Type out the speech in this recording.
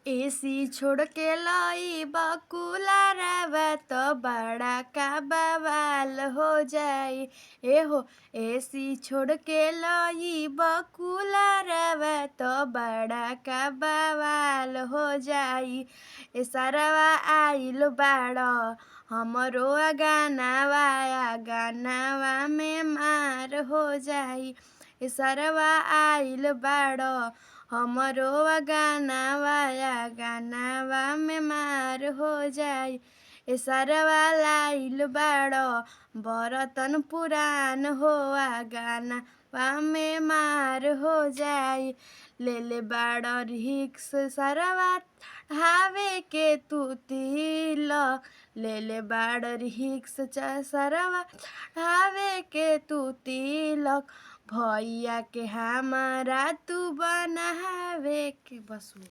AC छोड़ के लई बकुलरवा तो बड़ा का बवाल हो जाई। एहो एसी छोड़ के लई बकुलरवा तो बड़ा का बवाल हो जाई। ए सरवा आइल बाड़ हमरो गानावा में मार हो जाई। ए सरवा आइल बाड़ हमरो गानावा में मार हो जाई। ए सरवा लाइल बाड़ बरतन पुरान हो गानावा में मार हो जाई। ले ले बाड़ रिक्स सरवा ढावे के तू तिलक। ले ले बाड़ रिक्स सरवा ढावे के तू तिलक। भैया के हमारा तू बनावे के बस।